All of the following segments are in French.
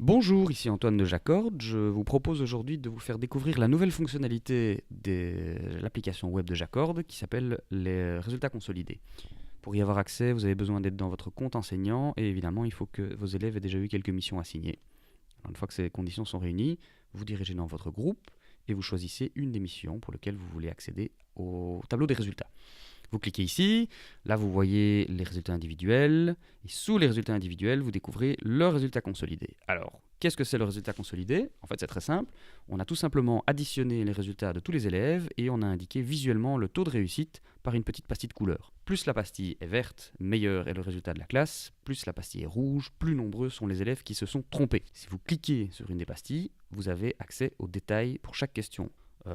Bonjour, ici Antoine de Jacorde. Je vous propose aujourd'hui de vous faire découvrir la nouvelle fonctionnalité de l'application web de Jacorde qui s'appelle les résultats consolidés. Pour y avoir accès, vous avez besoin d'être dans votre compte enseignant et évidemment, il faut que vos élèves aient déjà eu quelques missions assignées. Alors, une fois que ces conditions sont réunies, vous dirigez dans votre groupe et vous choisissez une des missions pour lesquelles vous voulez accéder au tableau des résultats. Vous cliquez ici, là vous voyez les résultats individuels, et sous les résultats individuels, vous découvrez le résultat consolidé. Alors, qu'est-ce que c'est le résultat consolidé? En fait, c'est très simple. On a tout simplement additionné les résultats de tous les élèves et on a indiqué visuellement le taux de réussite par une petite pastille de couleur. Plus la pastille est verte, meilleur est le résultat de la classe. Plus la pastille est rouge, plus nombreux sont les élèves qui se sont trompés. Si vous cliquez sur une des pastilles, vous avez accès aux détails pour chaque question.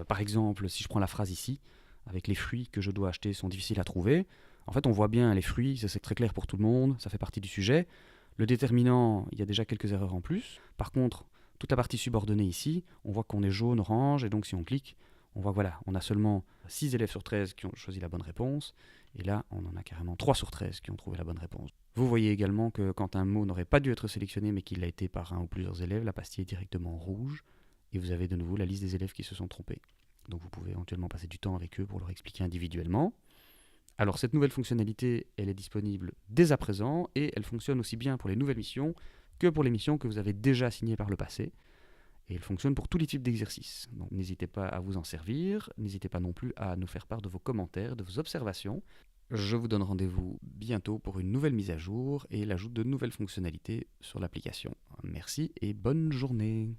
Par exemple, si je prends la phrase ici, avec les fruits que je dois acheter sont difficiles à trouver. En fait, on voit bien les fruits, ça c'est très clair pour tout le monde, ça fait partie du sujet. Le déterminant, il y a déjà quelques erreurs en plus. Par contre, toute la partie subordonnée ici, on voit qu'on est jaune, orange, et donc si on clique, on voit voilà, on a seulement 6 élèves sur 13 qui ont choisi la bonne réponse, et là, on en a carrément 3 sur 13 qui ont trouvé la bonne réponse. Vous voyez également que quand un mot n'aurait pas dû être sélectionné, mais qu'il a été par un ou plusieurs élèves, la pastille est directement rouge, et vous avez de nouveau la liste des élèves qui se sont trompés. Donc vous pouvez éventuellement passer du temps avec eux pour leur expliquer individuellement. Alors cette nouvelle fonctionnalité, elle est disponible dès à présent et elle fonctionne aussi bien pour les nouvelles missions que pour les missions que vous avez déjà assignées par le passé. Et elle fonctionne pour tous les types d'exercices. Donc n'hésitez pas à vous en servir, n'hésitez pas non plus à nous faire part de vos commentaires, de vos observations. Je vous donne rendez-vous bientôt pour une nouvelle mise à jour et l'ajout de nouvelles fonctionnalités sur l'application. Merci et bonne journée.